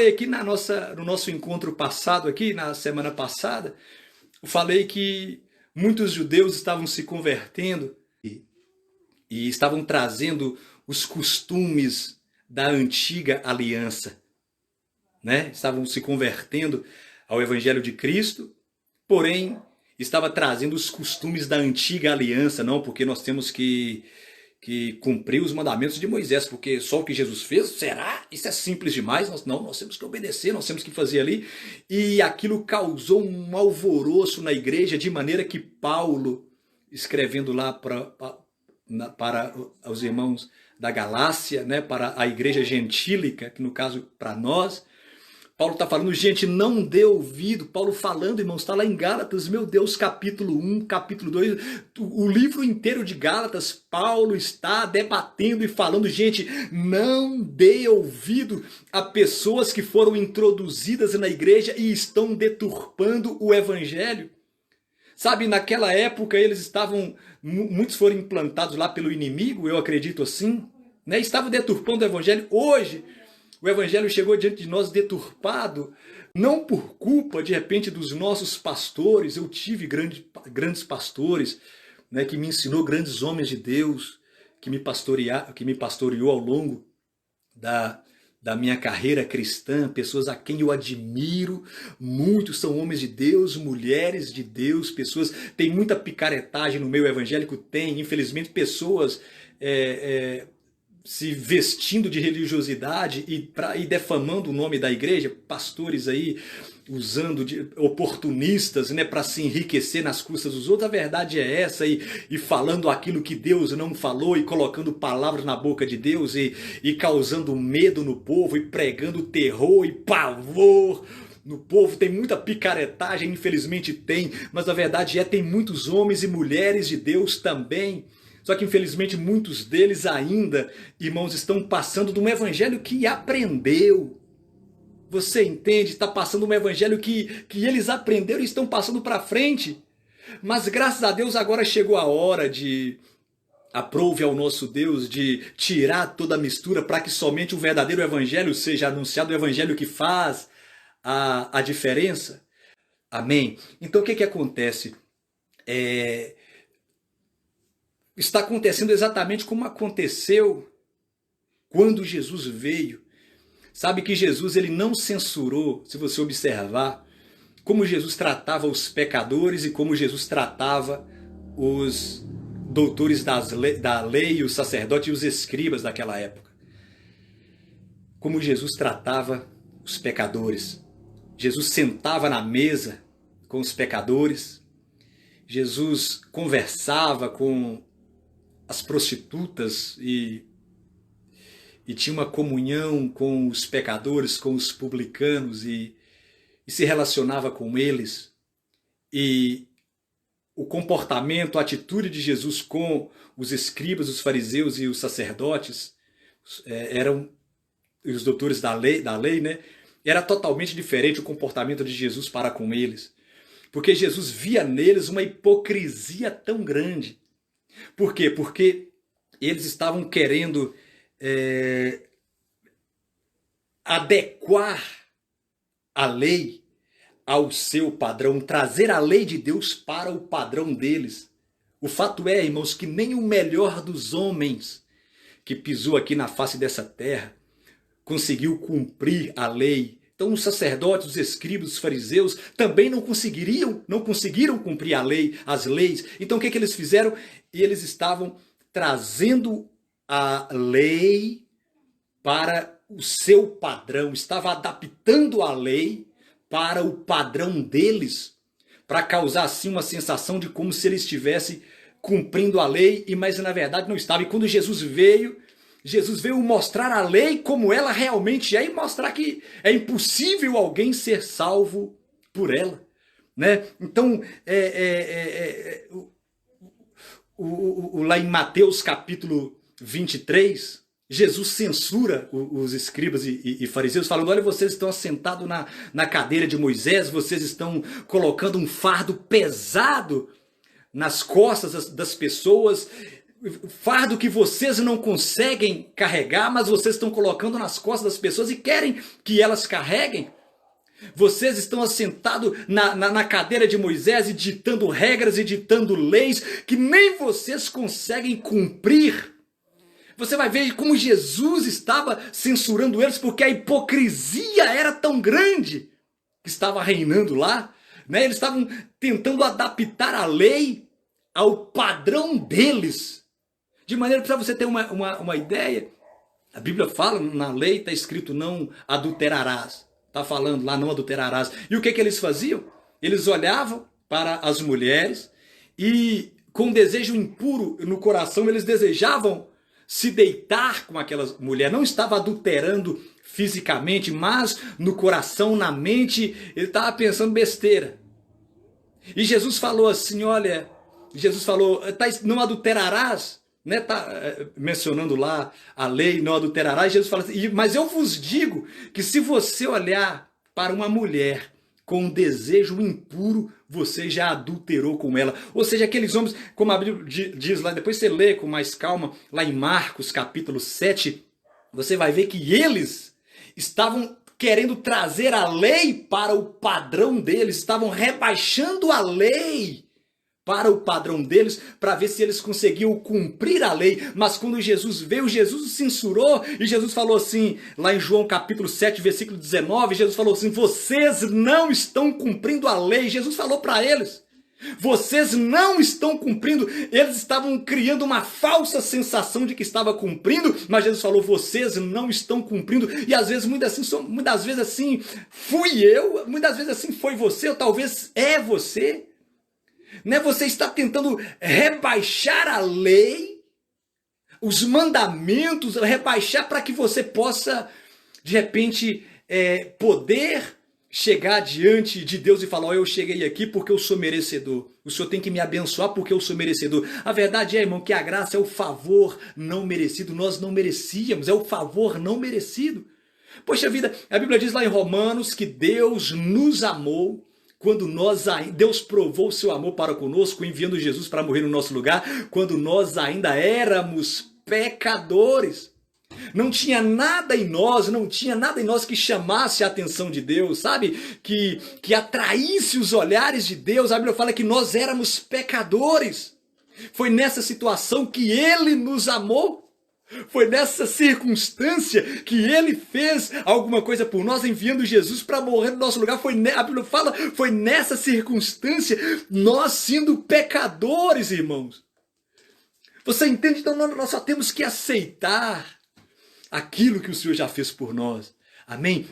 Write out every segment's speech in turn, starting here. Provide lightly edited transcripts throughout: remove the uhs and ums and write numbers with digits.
falei aqui no nosso encontro passado, aqui na semana passada, eu falei que muitos judeus estavam se convertendo e estavam trazendo os costumes da antiga aliança, né? Estavam se convertendo ao Evangelho de Cristo, porém estava trazendo os costumes da antiga aliança, não porque nós temos que cumprir os mandamentos de Moisés, porque só o que Jesus fez, será? Isso é simples demais? Nós temos que obedecer, nós temos que fazer ali. E aquilo causou um alvoroço na igreja, de maneira que Paulo, escrevendo lá para os irmãos da Galácia, né, para a igreja gentílica, que no caso para nós, Paulo está falando, gente, não dê ouvido. Paulo falando, irmãos, está lá em Gálatas, meu Deus, capítulo 1, capítulo 2, o livro inteiro de Gálatas, Paulo está debatendo e falando, gente, não dê ouvido a pessoas que foram introduzidas na igreja e estão deturpando o evangelho. Sabe, naquela época muitos foram implantados lá pelo inimigo, eu acredito assim, né? Estavam deturpando o evangelho. Hoje, o evangelho chegou diante de nós deturpado, não por culpa, de repente, dos nossos pastores. Eu tive grandes pastores, né, que me ensinou, grandes homens de Deus, que me pastoreou ao longo da minha carreira cristã, pessoas a quem eu admiro muito, são homens de Deus, mulheres de Deus, pessoas, tem muita picaretagem no meio evangélico, tem, infelizmente, pessoas se vestindo de religiosidade e defamando o nome da igreja, pastores aí usando de oportunistas, né, para se enriquecer nas custas dos outros. A verdade é essa, e falando aquilo que Deus não falou, e colocando palavras na boca de Deus, e causando medo no povo, e pregando terror e pavor no povo. Tem muita picaretagem, infelizmente tem, mas a verdade tem muitos homens e mulheres de Deus também. Só que infelizmente muitos deles ainda, irmãos, estão passando de um evangelho que aprendeu. Você entende? Está passando um evangelho que eles aprenderam e estão passando para frente. Mas graças a Deus agora chegou a hora de, aprove ao nosso Deus, de tirar toda a mistura para que somente o verdadeiro evangelho seja anunciado, o evangelho que faz a diferença. Amém? Então o que acontece? Está acontecendo exatamente como aconteceu quando Jesus veio. Sabe que Jesus ele não censurou, se você observar, como Jesus tratava os pecadores e como Jesus tratava os doutores da lei, os sacerdotes e os escribas daquela época. Como Jesus tratava os pecadores. Jesus sentava na mesa com os pecadores. Jesus conversava com as prostitutas e tinha uma comunhão com os pecadores, com os publicanos, e se relacionava com eles. E o comportamento, a atitude de Jesus com os escribas, os fariseus e os sacerdotes, eram os doutores da lei, né? Era totalmente diferente o comportamento de Jesus para com eles. Porque Jesus via neles uma hipocrisia tão grande. Por quê? Porque eles estavam querendo adequar a lei ao seu padrão, trazer a lei de Deus para o padrão deles. O fato é, irmãos, que nem o melhor dos homens que pisou aqui na face dessa terra conseguiu cumprir a lei. Então os sacerdotes, os escribas, os fariseus também não conseguiram cumprir a lei, as leis. Então o que eles fizeram? Eles estavam trazendo a lei para o seu padrão, estava adaptando a lei para o padrão deles, para causar assim uma sensação de como se ele estivesse cumprindo a lei, mas na verdade não estava. E quando Jesus veio mostrar a lei como ela realmente é, e mostrar que é impossível alguém ser salvo por ela, né? Então, lá em Mateus capítulo 23, Jesus censura os escribas e fariseus, falando: olha, vocês estão assentados na cadeira de Moisés, vocês estão colocando um fardo pesado nas costas das pessoas, fardo que vocês não conseguem carregar, mas vocês estão colocando nas costas das pessoas e querem que elas carreguem. Vocês estão assentados na cadeira de Moisés e ditando regras e ditando leis que nem vocês conseguem cumprir. Você vai ver como Jesus estava censurando eles, porque a hipocrisia era tão grande que estava reinando lá, né? Eles estavam tentando adaptar a lei ao padrão deles. De maneira que, para você ter uma ideia, a Bíblia fala, na lei está escrito não adulterarás. Está falando lá, não adulterarás. E o que eles faziam? Eles olhavam para as mulheres e, com desejo impuro no coração, eles desejavam se deitar com aquelas mulheres. Não estava adulterando fisicamente, mas no coração, na mente, ele estava pensando besteira. E Jesus falou assim, olha, Jesus falou, não adulterarás, né? Tá mencionando lá a lei, não adulterarás. Jesus fala assim, mas eu vos digo que se você olhar para uma mulher com um desejo impuro, você já adulterou com ela. Ou seja, aqueles homens, como a Bíblia diz lá, depois você lê com mais calma, lá em Marcos capítulo 7, você vai ver que eles estavam querendo trazer a lei para o padrão deles, estavam rebaixando a lei para o padrão deles, para ver se eles conseguiam cumprir a lei. Mas quando Jesus veio, Jesus o censurou, e Jesus falou assim, lá em João capítulo 7, versículo 19, Jesus falou assim, vocês não estão cumprindo a lei. Jesus falou para eles, vocês não estão cumprindo. Eles estavam criando uma falsa sensação de que estava cumprindo, mas Jesus falou, vocês não estão cumprindo. E às vezes, muitas vezes assim, fui eu, muitas vezes assim foi você, ou talvez é você. Né? Você está tentando rebaixar a lei, os mandamentos, rebaixar para que você possa, de repente, poder chegar diante de Deus e falar, eu cheguei aqui porque eu sou merecedor. O Senhor tem que me abençoar porque eu sou merecedor. A verdade é, irmão, que a graça é o favor não merecido. Nós não merecíamos, é o favor não merecido. Poxa vida, a Bíblia diz lá em Romanos que Deus nos amou quando Deus provou o seu amor para conosco, enviando Jesus para morrer no nosso lugar, quando nós ainda éramos pecadores. Não tinha nada em nós, que chamasse a atenção de Deus, sabe? Que atraísse os olhares de Deus. A Bíblia fala que nós éramos pecadores. Foi nessa situação que Ele nos amou. Foi nessa circunstância que Ele fez alguma coisa por nós, enviando Jesus para morrer no nosso lugar. A Bíblia fala, foi nessa circunstância, nós sendo pecadores, irmãos. Você entende? Então nós só temos que aceitar aquilo que o Senhor já fez por nós. Amém?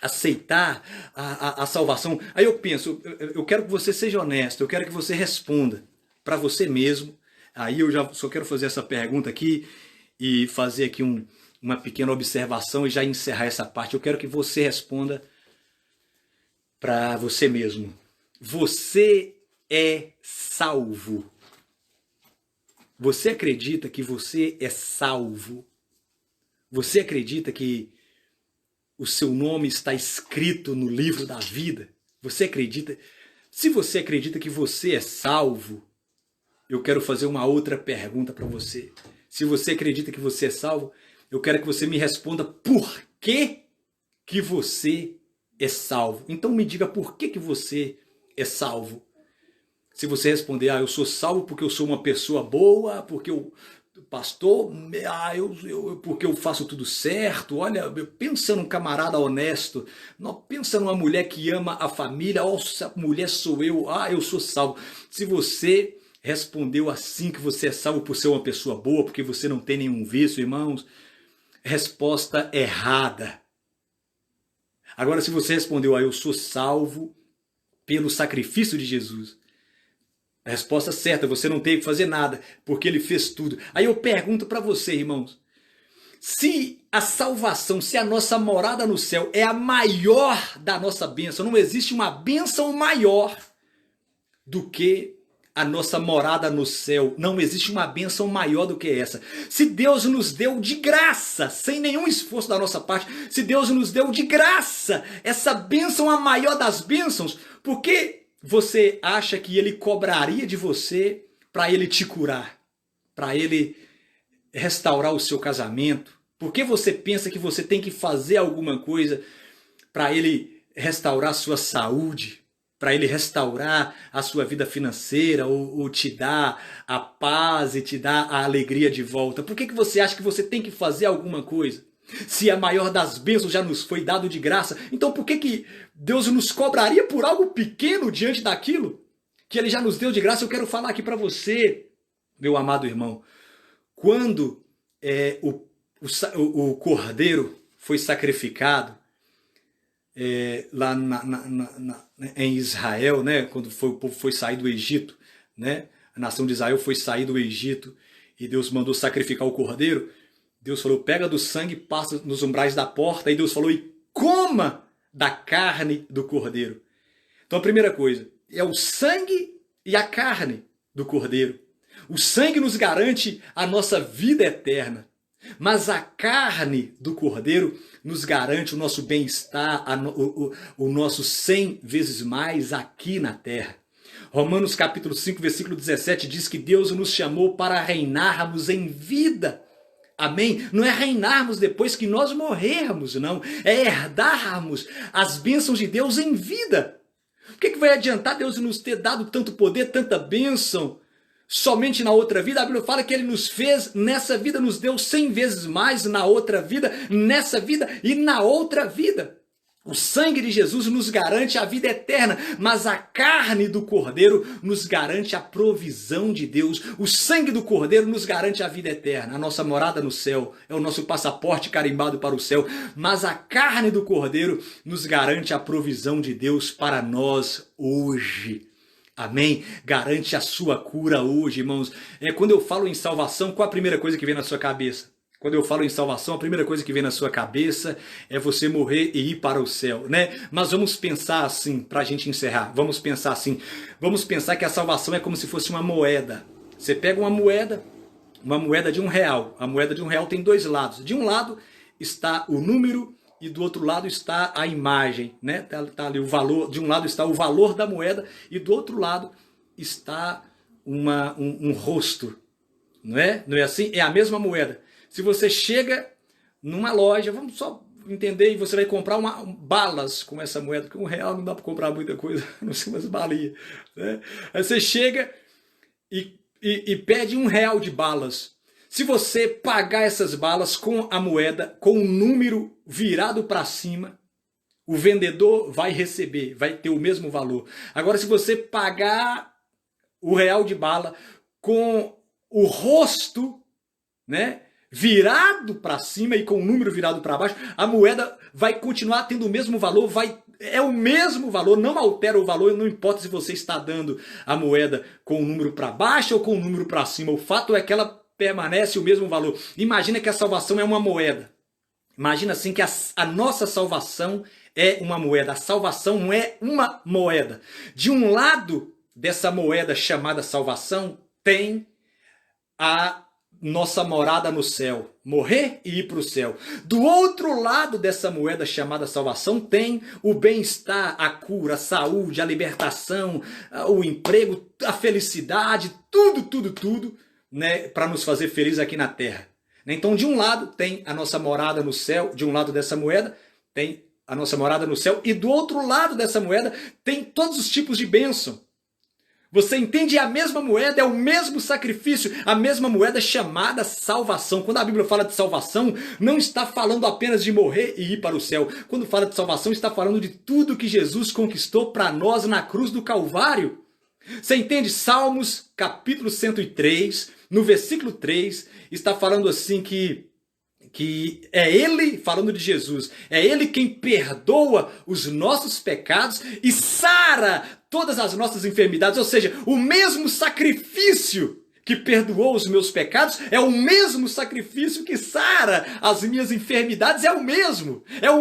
Aceitar a salvação. Aí eu penso, eu quero que você seja honesto, eu quero que você responda para você mesmo. Aí eu já só quero fazer essa pergunta aqui e fazer aqui uma pequena observação e já encerrar essa parte. Eu quero que você responda para você mesmo. Você é salvo? Você acredita que você é salvo? Você acredita que o seu nome está escrito no livro da vida? Você acredita? Se você acredita que você é salvo, eu quero fazer uma outra pergunta para você. Se você acredita que você é salvo, eu quero que você me responda por que você é salvo. Então me diga por que você é salvo. Se você responder, eu sou salvo porque eu sou uma pessoa boa, porque eu, pastor, porque eu faço tudo certo. Olha, pensa num camarada honesto, pensa numa mulher que ama a família, essa mulher sou eu, eu sou salvo. Se você respondeu assim, que você é salvo por ser uma pessoa boa, porque você não tem nenhum vício, irmãos, resposta errada. Agora, se você respondeu, eu sou salvo pelo sacrifício de Jesus, a resposta certa, você não teve que fazer nada, porque Ele fez tudo. Aí eu pergunto para você, irmãos, se a salvação, se a nossa morada no céu é a maior da nossa bênção, não existe uma bênção maior do que a nossa morada no céu. Não existe uma bênção maior do que essa. Se Deus nos deu de graça, sem nenhum esforço da nossa parte, se Deus nos deu de graça essa bênção, a maior das bênçãos, por que você acha que Ele cobraria de você para Ele te curar? para ele restaurar o seu casamento? Por que você pensa que você tem que fazer alguma coisa para ele restaurar a sua saúde? Para ele restaurar a sua vida financeira ou te dar a paz e te dar a alegria de volta? Por que você acha que você tem que fazer alguma coisa? Se a maior das bênçãos já nos foi dado de graça, então por que Deus nos cobraria por algo pequeno diante daquilo que Ele já nos deu de graça? Eu quero falar aqui para você, meu amado irmão, quando o cordeiro foi sacrificado lá em Israel, né, quando o povo foi sair do Egito, né, a nação de Israel foi sair do Egito e Deus mandou sacrificar o cordeiro. Deus falou, pega do sangue, passa nos umbrais da porta, e Deus falou, e coma da carne do cordeiro. Então a primeira coisa, é o sangue e a carne do cordeiro. O sangue nos garante a nossa vida eterna, mas a carne do cordeiro nos garante o nosso bem-estar, o nosso 100 vezes mais aqui na terra. Romanos capítulo 5, versículo 17 diz que Deus nos chamou para reinarmos em vida. Amém? Não é reinarmos depois que nós morrermos, não. É herdarmos as bênçãos de Deus em vida. O que vai adiantar Deus nos ter dado tanto poder, tanta bênção, somente na outra vida? A Bíblia fala que Ele nos fez, nessa vida nos deu 100 vezes mais na outra vida, nessa vida e na outra vida. O sangue de Jesus nos garante a vida eterna, mas a carne do cordeiro nos garante a provisão de Deus. O sangue do cordeiro nos garante a vida eterna, a nossa morada no céu, é o nosso passaporte carimbado para o céu. Mas a carne do cordeiro nos garante a provisão de Deus para nós hoje. Amém? Garante a sua cura hoje, irmãos. Quando eu falo em salvação, qual a primeira coisa que vem na sua cabeça? Quando eu falo em salvação, a primeira coisa que vem na sua cabeça é você morrer e ir para o céu, né? Mas vamos pensar assim, para a gente encerrar. Vamos pensar assim. Vamos pensar que a salvação é como se fosse uma moeda. Você pega uma moeda de R$1. A moeda de R$1 tem dois lados. De um lado está o número e do outro lado está a imagem, né? Tá ali o valor. De um lado está o valor da moeda e do outro lado está um rosto, não é? Não é assim? É a mesma moeda. Se você chega numa loja, vamos só entender, e você vai comprar balas com essa moeda, porque R$1 não dá para comprar muita coisa, não sei, umas balinhas, né? Aí você chega e pede R$1 de balas. Se você pagar essas balas com a moeda, com o número virado para cima, o vendedor vai receber, vai ter o mesmo valor. Agora, se você pagar o R$1 de bala com o rosto, né, virado para cima e com o número virado para baixo, a moeda vai continuar tendo o mesmo valor, é o mesmo valor, não altera o valor, não importa se você está dando a moeda com o número para baixo ou com o número para cima, o fato é que ela permanece o mesmo valor. Imagina que a salvação é uma moeda. Imagina assim que a nossa salvação é uma moeda. A salvação é uma moeda. De um lado dessa moeda chamada salvação tem a nossa morada no céu, morrer e ir para o céu. Do outro lado dessa moeda chamada salvação tem o bem-estar, a cura, a saúde, a libertação, o emprego, a felicidade, tudo, né, para nos fazer felizes aqui na terra. Então, de um lado tem a nossa morada no céu, de um lado dessa moeda tem a nossa morada no céu, e do outro lado dessa moeda tem todos os tipos de bênção. Você entende? É a mesma moeda, é o mesmo sacrifício, a mesma moeda chamada salvação. Quando a Bíblia fala de salvação, não está falando apenas de morrer e ir para o céu. Quando fala de salvação, está falando de tudo que Jesus conquistou para nós na cruz do Calvário. Você entende? Salmos capítulo 103, no versículo 3, está falando assim que é Ele, falando de Jesus, é Ele quem perdoa os nossos pecados e sara todas as nossas enfermidades. Ou seja, o mesmo sacrifício que perdoou os meus pecados é o mesmo sacrifício que sara as minhas enfermidades, é o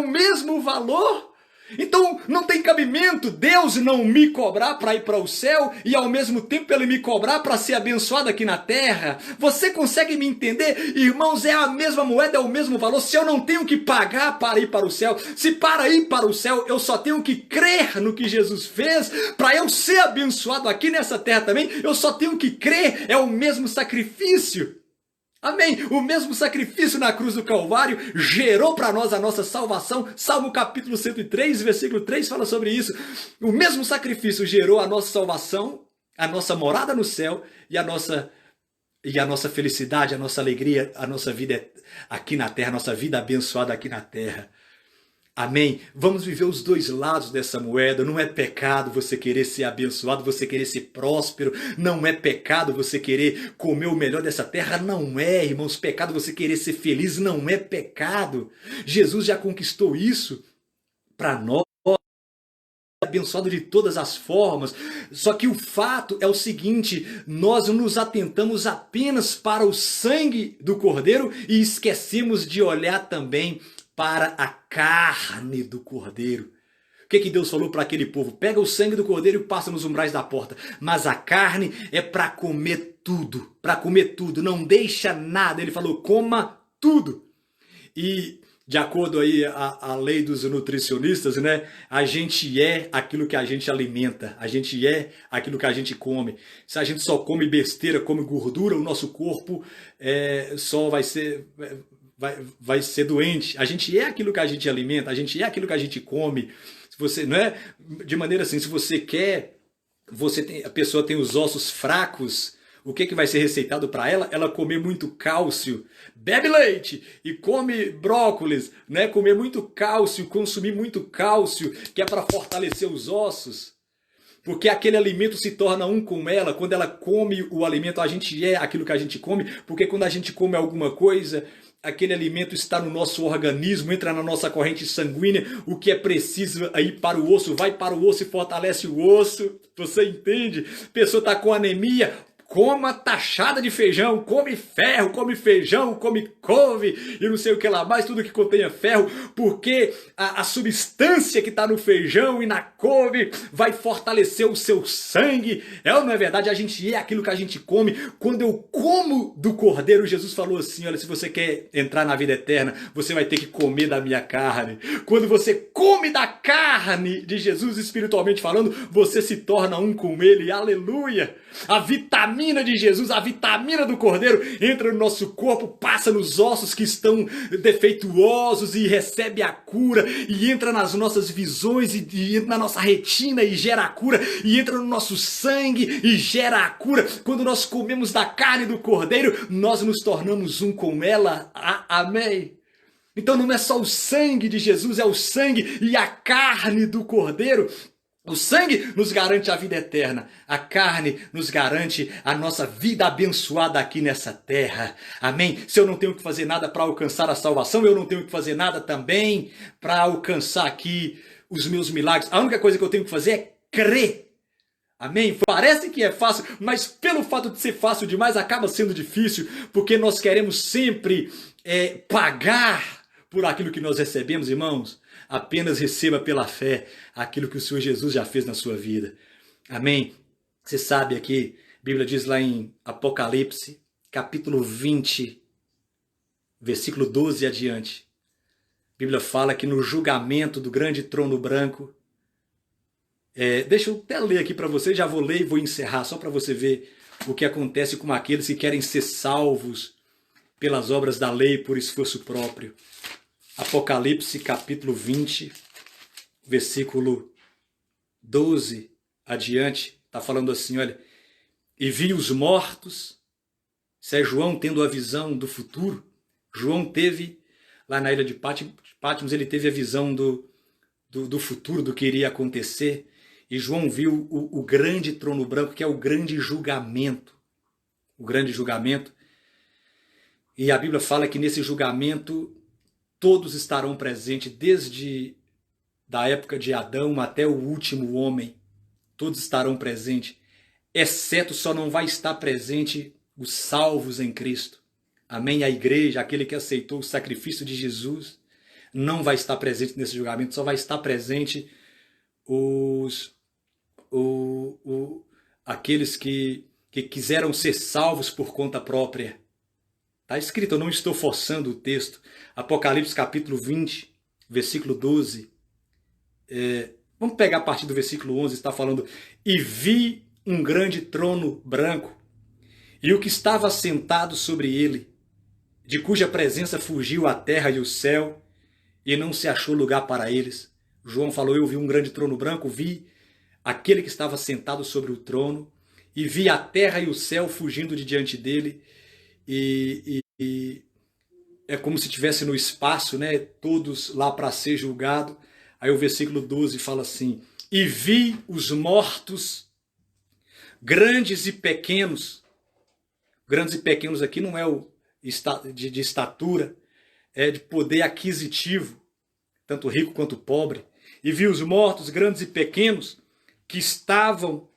mesmo valor. Então não tem cabimento Deus não me cobrar para ir para o céu e ao mesmo tempo Ele me cobrar para ser abençoado aqui na terra. Você consegue me entender? Irmãos, é a mesma moeda, é o mesmo valor. Se eu não tenho que pagar para ir para o céu, se para ir para o céu eu só tenho que crer no que Jesus fez para eu ser abençoado aqui nessa terra também, eu só tenho que crer, é o mesmo sacrifício. Amém? O mesmo sacrifício na cruz do Calvário gerou para nós a nossa salvação. Salmo capítulo 103, versículo 3 fala sobre isso. O mesmo sacrifício gerou a nossa salvação, a nossa morada no céu e a nossa felicidade, a nossa alegria, a nossa vida aqui na terra, a nossa vida abençoada aqui na terra. Amém? Vamos viver os dois lados dessa moeda. Não é pecado você querer ser abençoado, você querer ser próspero. Não é pecado você querer comer o melhor dessa terra. Não é, irmãos. Pecado você querer ser feliz. Não é pecado. Jesus já conquistou isso para nós. Abençoado de todas as formas. Só que o fato é o seguinte: nós nos atentamos apenas para o sangue do Cordeiro e esquecemos de olhar também para a carne do Cordeiro. O que Deus falou para aquele povo? Pega o sangue do Cordeiro e passa nos umbrais da porta. Mas a carne é para comer tudo. Para comer tudo. Não deixa nada. Ele falou, coma tudo. E de acordo aí a lei dos nutricionistas, né? A gente é aquilo que a gente alimenta. A gente é aquilo que a gente come. Se a gente só come besteira, come gordura, o nosso corpo só vai ser doente. A gente é aquilo que a gente alimenta, a gente é aquilo que a gente come. Se você, não é? De maneira assim, se você quer, a pessoa tem os ossos fracos, o que vai ser receitado para ela? Ela comer muito cálcio, bebe leite e come brócolis, né? Comer muito cálcio, consumir muito cálcio, que é para fortalecer os ossos. Porque aquele alimento se torna um com ela. Quando ela come o alimento, a gente é aquilo que a gente come. Porque quando a gente come alguma coisa, aquele alimento está no nosso organismo, entra na nossa corrente sanguínea. O que é preciso ir para o osso, vai para o osso e fortalece o osso. Você entende? A pessoa está com anemia. Coma tachada de feijão, come ferro, come feijão, come couve e não sei o que lá mais, tudo que contenha ferro, porque a substância que está no feijão e na couve vai fortalecer o seu sangue. É ou não é verdade? A gente é aquilo que a gente come. Quando eu como do Cordeiro, Jesus falou assim, olha, se você quer entrar na vida eterna, você vai ter que comer da minha carne. Quando você come da carne de Jesus, espiritualmente falando, você se torna um com ele, aleluia! A vitamina de Jesus, a vitamina do Cordeiro entra no nosso corpo, passa nos ossos que estão defeituosos e recebe a cura, e entra nas nossas visões e entra na nossa retina e gera a cura, e entra no nosso sangue e gera a cura. Quando nós comemos da carne do Cordeiro, nós nos tornamos um com ela. Amém? Então não é só o sangue de Jesus, é o sangue e a carne do Cordeiro. O sangue nos garante a vida eterna, a carne nos garante a nossa vida abençoada aqui nessa terra. Amém? Se eu não tenho que fazer nada para alcançar a salvação, eu não tenho que fazer nada também para alcançar aqui os meus milagres. A única coisa que eu tenho que fazer é crer. Amém? Parece que é fácil, mas pelo fato de ser fácil demais, acaba sendo difícil, porque nós queremos sempre pagar por aquilo que nós recebemos, irmãos. Apenas receba pela fé aquilo que o Senhor Jesus já fez na sua vida. Amém? Você sabe aqui, a Bíblia diz lá em Apocalipse, capítulo 20, versículo 12 adiante. A Bíblia fala que no julgamento do grande trono branco, deixa eu até ler aqui para você, já vou ler e vou encerrar, só para você ver o que acontece com aqueles que querem ser salvos pelas obras da lei por esforço próprio. Apocalipse capítulo 20, versículo 12 adiante, está falando assim, olha, e vi os mortos, isso é João tendo a visão do futuro. João teve, lá na ilha de Patmos, ele teve a visão do futuro, do que iria acontecer, e João viu o grande trono branco, que é o grande julgamento, e a Bíblia fala que nesse julgamento todos estarão presentes, desde da época de Adão até o último homem. Todos estarão presentes, exceto só não vai estar presente os salvos em Cristo. Amém? A igreja, aquele que aceitou o sacrifício de Jesus. não vai estar presente nesse julgamento, só vai estar presente aqueles que quiseram ser salvos por conta própria. Está escrito, eu não estou forçando o texto. Apocalipse capítulo 20, versículo 12. Vamos pegar a partir do versículo 11, está falando: e vi um grande trono branco, e o que estava sentado sobre ele, de cuja presença fugiu a terra e o céu, e não se achou lugar para eles. João falou, eu vi um grande trono branco, vi aquele que estava sentado sobre o trono, e vi a terra e o céu fugindo de diante dele, e é como se estivesse no espaço, né? Todos lá para ser julgado. Aí o versículo 12 fala assim: e vi os mortos, grandes e pequenos. Grandes e pequenos aqui não é de estatura, é de poder aquisitivo, tanto rico quanto pobre. E vi os mortos, grandes e pequenos, que estavam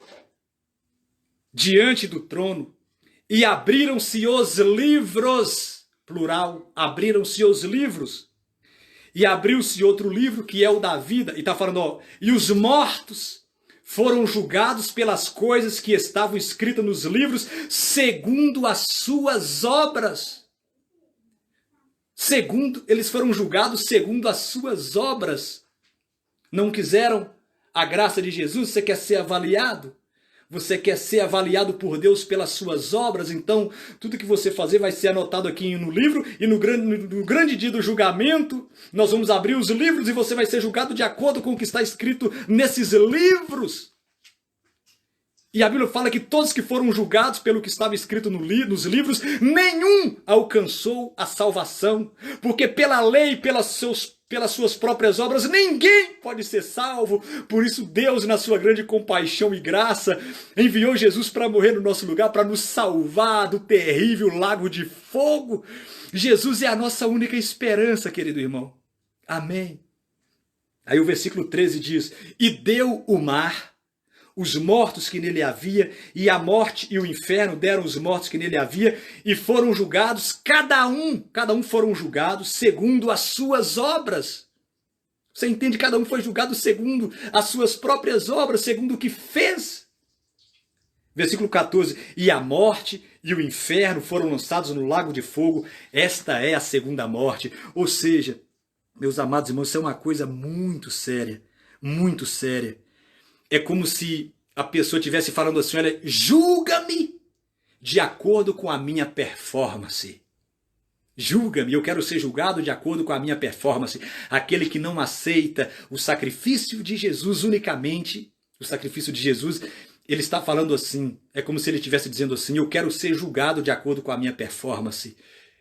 diante do trono, e abriram-se os livros, plural, abriram-se os livros, e abriu-se outro livro, que é o da vida, e está falando, ó, e os mortos foram julgados pelas coisas que estavam escritas nos livros, segundo as suas obras. Eles foram julgados segundo as suas obras. Não quiseram a graça de Jesus? Você quer ser avaliado? Você quer ser avaliado por Deus pelas suas obras? Então, tudo que você fazer vai ser anotado aqui no livro, e no grande dia do julgamento, nós vamos abrir os livros e você vai ser julgado de acordo com o que está escrito nesses livros. E a Bíblia fala que todos que foram julgados pelo que estava escrito nos livros, nenhum alcançou a salvação, porque pela lei, pelas suas próprias obras, ninguém pode ser salvo. Por isso Deus, na sua grande compaixão e graça, enviou Jesus para morrer no nosso lugar, para nos salvar do terrível lago de fogo. Jesus é a nossa única esperança, querido irmão. Amém. Aí o versículo 13 diz, e deu o mar os mortos que nele havia, e a morte e o inferno deram os mortos que nele havia, e foram julgados, cada um foram julgados segundo as suas obras. Você entende? Cada um foi julgado segundo as suas próprias obras, segundo o que fez. Versículo 14, e a morte e o inferno foram lançados no lago de fogo, esta é a segunda morte. Ou seja, meus amados irmãos, isso é uma coisa muito séria, muito séria. É como se a pessoa estivesse falando assim, olha, julga-me de acordo com a minha performance. Julga-me, eu quero ser julgado de acordo com a minha performance. Aquele que não aceita o sacrifício de Jesus unicamente, o sacrifício de Jesus, ele está falando assim, é como se ele estivesse dizendo assim, eu quero ser julgado de acordo com a minha performance.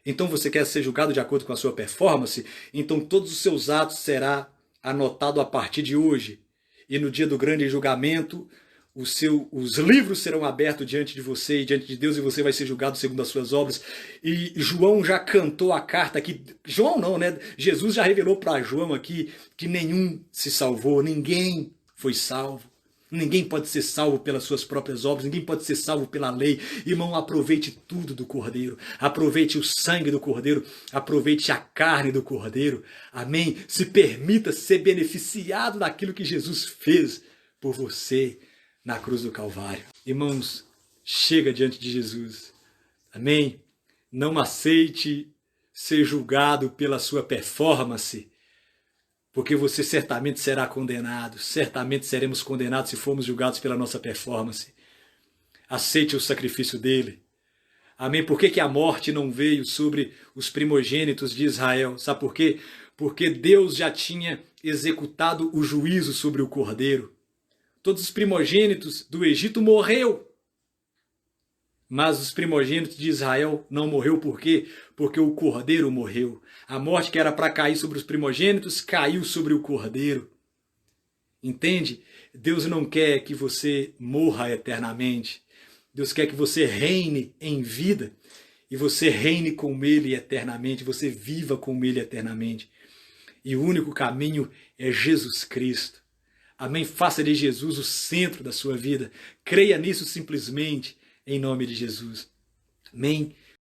Então você quer ser julgado de acordo com a sua performance? Então todos os seus atos serão anotados a partir de hoje. E no dia do grande julgamento, os livros serão abertos diante de você e diante de Deus, e você vai ser julgado segundo as suas obras. E João já cantou a carta aqui. João não, né? Jesus já revelou para João aqui que nenhum se salvou, ninguém foi salvo. Ninguém pode ser salvo pelas suas próprias obras, ninguém pode ser salvo pela lei. Irmão, aproveite tudo do Cordeiro, aproveite o sangue do Cordeiro, aproveite a carne do Cordeiro, amém? Se permita ser beneficiado daquilo que Jesus fez por você na cruz do Calvário. Irmãos, chega diante de Jesus, amém? Não aceite ser julgado pela sua performance, porque você certamente será condenado, certamente seremos condenados se formos julgados pela nossa performance. Aceite o sacrifício dele. Amém? Por que a morte não veio sobre os primogênitos de Israel? Sabe por quê? Porque Deus já tinha executado o juízo sobre o Cordeiro. Todos os primogênitos do Egito morreu. Mas os primogênitos de Israel não morreu por quê? Porque o Cordeiro morreu. A morte que era para cair sobre os primogênitos caiu sobre o Cordeiro. Entende? Deus não quer que você morra eternamente. Deus quer que você reine em vida e você reine com Ele eternamente, você viva com Ele eternamente. E o único caminho é Jesus Cristo. Amém? Faça de Jesus o centro da sua vida. Creia nisso simplesmente, em nome de Jesus. Amém?